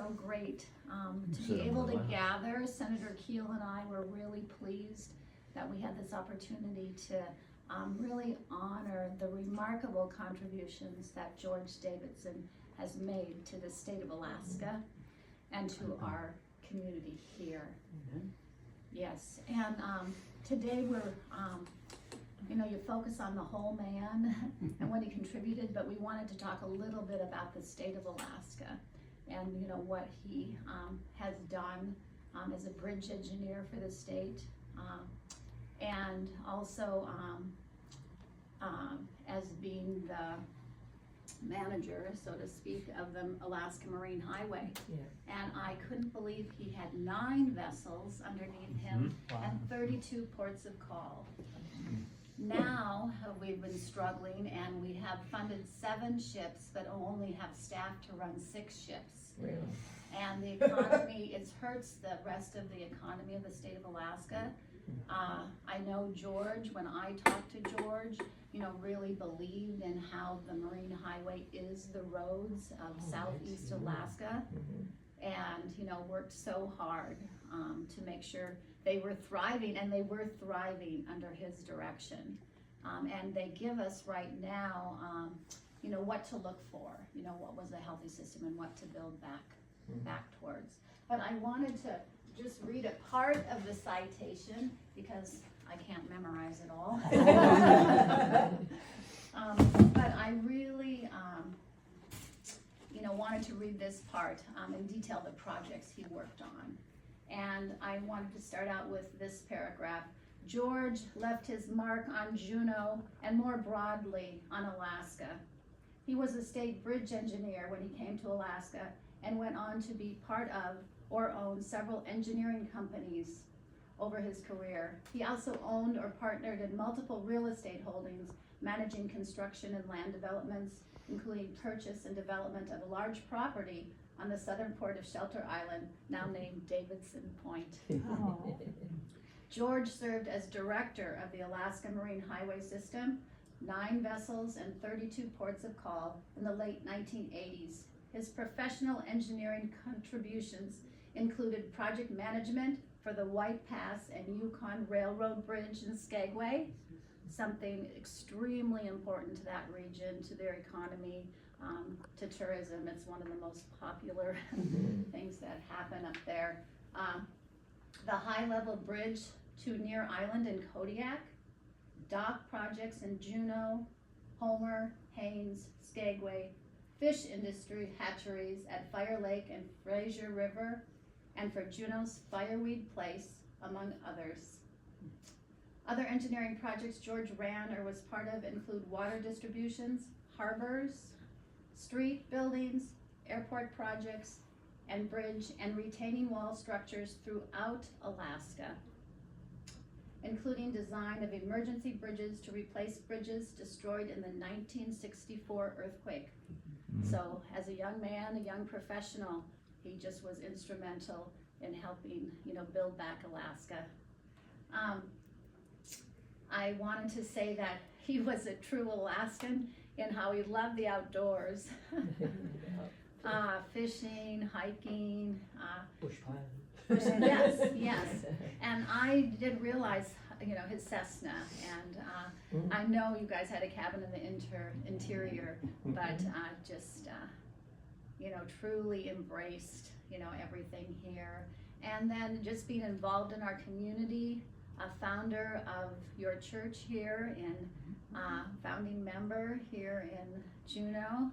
so great to be able to gather. Senator Keel and I were really pleased that we had this opportunity to really honor the remarkable contributions that George Davidson has made to the state of Alaska and to our community here. Yes, and today we're, you focus on the whole man and what he contributed, but we wanted to talk a little bit about the state of Alaska and what he has done as a bridge engineer for the state, and also as being the manager, so to speak, of the Alaska Marine Highway. Yeah. And I couldn't believe he had 9 vessels underneath him and 32 ports of call. Now we've been struggling, and we have funded 7 ships but only have staff to run 6 ships. Really? And the economy, it hurts the rest of the economy of the state of Alaska. I know George, when I talked to George, really believed in how the Marine Highway is the roads of Southeast Alaska, and worked so hard to make sure they were thriving, and they were thriving under his direction. And they give us right now, what to look for, what was a healthy system and what to build back towards. But I wanted to just read a part of the citation because I can't memorize it all. But I really, wanted to read this part and detail the projects he worked on. And I wanted to start out with this paragraph. George left his mark on Juneau and more broadly on Alaska. He was a state bridge engineer when he came to Alaska and went on to be part of or own several engineering companies over his career. He also owned or partnered in multiple real estate holdings, managing construction and land developments, including purchase and development of a large property on the southern port of Shelter Island, now named Davidson Point. Oh. George served as director of the Alaska Marine Highway System, 9 vessels and 32 ports of call in the late 1980s. His professional engineering contributions included project management for the White Pass and Yukon Railroad Bridge in Skagway, something extremely important to that region, to their economy, to tourism. It's one of the most popular things that happen up there. The high-level bridge to Near Island in Kodiak, dock projects in Juneau, Homer, Haines, Skagway, fish industry hatcheries at Fire Lake and Fraser River, and for Juneau's Fireweed Place, among others. Other engineering projects George ran or was part of include water distributions, harbors, street buildings, airport projects, and bridge and retaining wall structures throughout Alaska, including design of emergency bridges to replace bridges destroyed in the 1964 earthquake. So as a young man, a young professional, he just was instrumental in helping, build back Alaska. I wanted to say that he was a true Alaskan in how he loved the outdoors. Fishing, hiking, bush pilot. Yes. And I did realize, his Cessna, and I know you guys had a cabin in the interior, but just, truly embraced, everything here. And then just being involved in our community, a founder of your church here, and founding member here in Juneau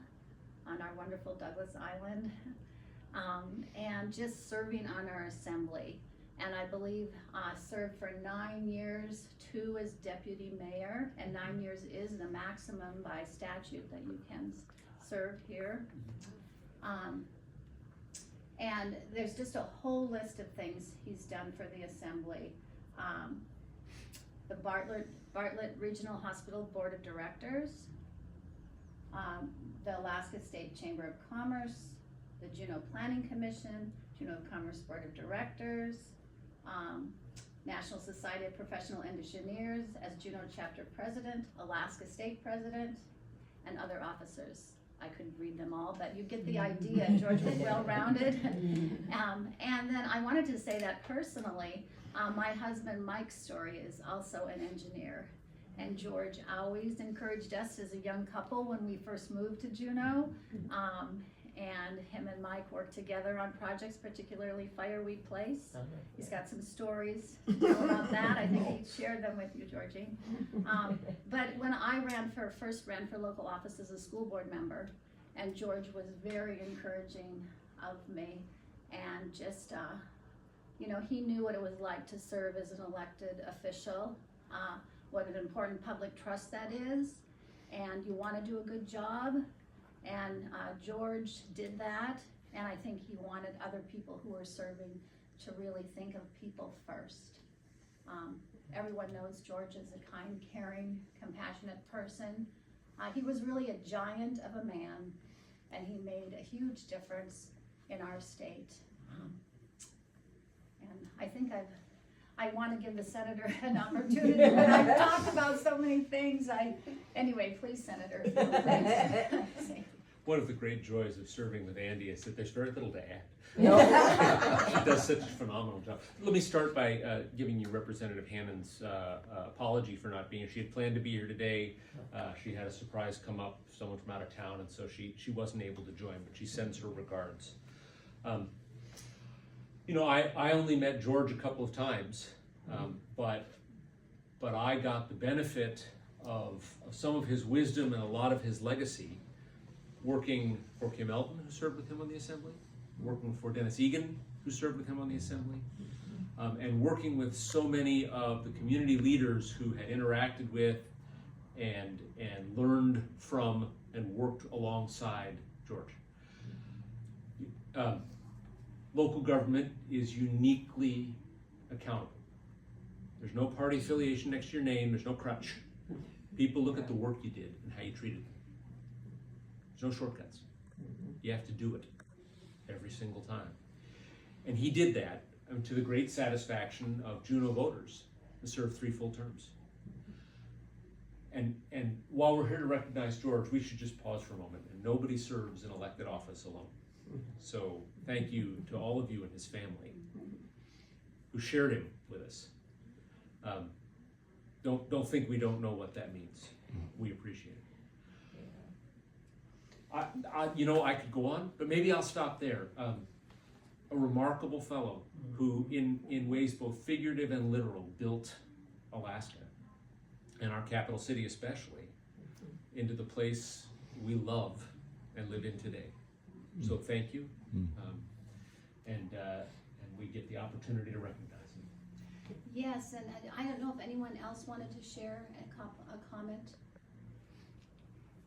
on our wonderful Douglas Island, and just serving on our assembly. And I believe served for 9 years, 2 as deputy mayor, and 9 years is the maximum by statute that you can serve here. And there's just a whole list of things he's done for the assembly. The Bartlett Regional Hospital Board of Directors, the Alaska State Chamber of Commerce, the Juneau Planning Commission, Juneau Commerce Board of Directors, National Society of Professional Engineers as Juneau Chapter President, Alaska State President, and other officers I couldn't read them all, but you get the idea. George was well-rounded. And then I wanted to say that personally, my husband Mike's story is also an engineer. And George always encouraged us as a young couple when we first moved to Juneau. And him and Mike worked together on projects, particularly Fireweed Place. He's got some stories to tell about that. I think he shared them with you, Georgie. But when I first ran for local office as a school board member, and George was very encouraging of me, and just, you know, he knew what it was like to serve as an elected official, what an important public trust that is, and you want to do a good job. And George did that, and I think he wanted other people who were serving to really think of people first. Everyone knows George is a kind, caring, compassionate person. He was really a giant of a man, and he made a huge difference in our state. And I think I want to give the senator an opportunity, but I've talked about so many things. Anyway, please, Senator. One of the great joys of serving with Andi is that there's very little to add. No. She does such a phenomenal job. Let me start by giving you Representative Hannon's apology for not being here. She had planned to be here today. She had a surprise come up, someone from out of town, and so she wasn't able to join, but she sends her regards. You know, I only met George a couple of times, but I got the benefit of some of his wisdom and a lot of his legacy working for Kim Elton, who served with him on the Assembly, working for Dennis Egan, who served with him on the Assembly, and working with so many of the community leaders who had interacted with and learned from and worked alongside George. Local government is uniquely accountable. There's no party affiliation next to your name, there's no crutch. People look at the work you did and how you treated them. There's no shortcuts. You have to do it every single time. And he did that to the great satisfaction of Juneau voters who served 3 full terms. And while we're here to recognize George, we should just pause for a moment. And nobody serves in elected office alone. So thank you to all of you and his family who shared him with us. Don't think we don't know what that means. We appreciate it. You know, I could go on, but maybe I'll stop there. A remarkable fellow who, in ways both figurative and literal, built Alaska, and our capital city especially, into the place we love and live in today. So thank you, and we get the opportunity to recognize him. Yes, and I don't know if anyone else wanted to share a comment.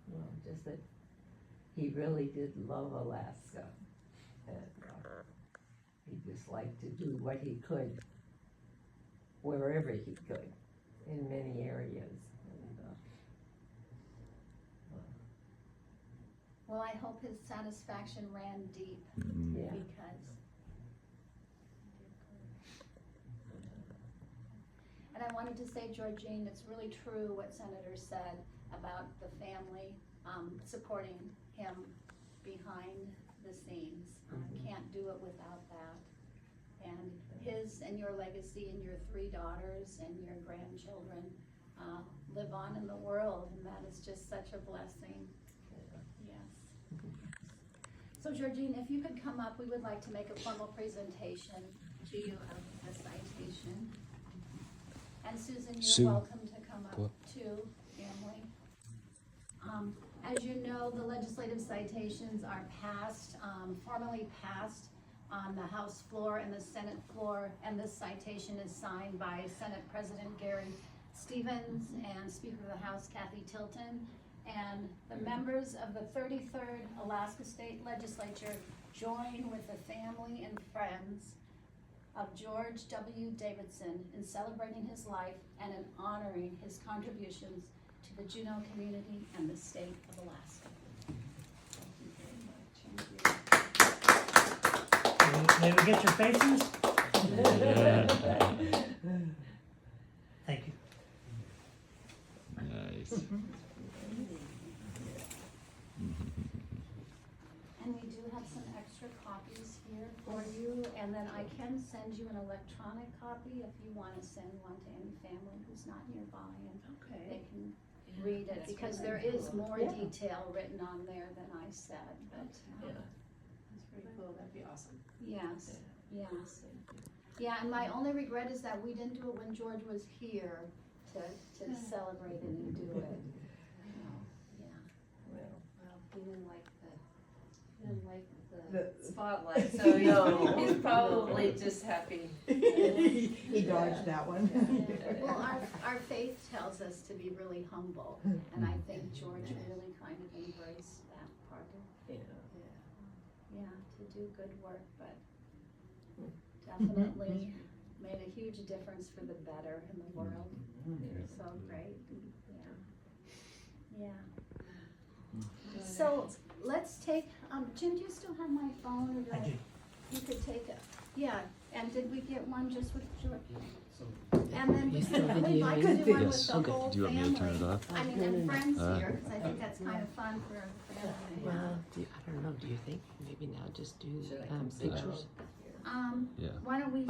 Well, just that he really did love Alaska, and he just liked to do what he could, wherever he could, in many areas. Well, I hope his satisfaction ran deep, Yeah. because. And I wanted to say, Georgine, it's really true what Senator said about the family supporting him behind the scenes. Can't do it without that. And his and your legacy and your 3 daughters and your grandchildren live on in the world, and that is just such a blessing. Yes. So Georgine, if you could come up, we would like to make a formal presentation to you of the citation. And Susan, you're welcome to come up too, family. As you know, the legislative citations are passed, formally passed on the House floor and the Senate floor, and this citation is signed by Senate President Gary Stevens and Speaker of the House Kathy Tilton, and the members of the 33rd Alaska State Legislature join with the family and friends of George W. Davidson in celebrating his life and in honoring his contributions to the Juneau community and the state of Alaska. Thank you very much. May we get your faces? Thank you. Nice. here for you, and then I can send you an electronic copy if you wanna send one to any family who's not nearby, and Okay. they can read it, because there is more Yeah. detail written on there than I said, but, Yeah. That's pretty cool, that'd be awesome. yes, yes. Yeah, and my only regret is that we didn't do it when George was here to celebrate it and do it. Yeah, Well, Well, he didn't like the spotlight, so he's probably just happy. He dodged that one. well, our faith tells us to be really humble, and I think George really kind of embraced that part of, yeah, to do good work, but definitely made a huge difference for the better in the world. So great, yeah. So let's take, Jim, do you still have my phone, or do I do. you could take it? Yeah, and did we get one just with George? And then we Is the could, we'd video like in? to do one with Yes. the Okay. whole Do you want me to turn it family. off? I mean, and friends here, cause I think that's kind of fun for a family. Well, I don't know, do you think maybe now just do Should I come sit pictures? Yeah. Why don't we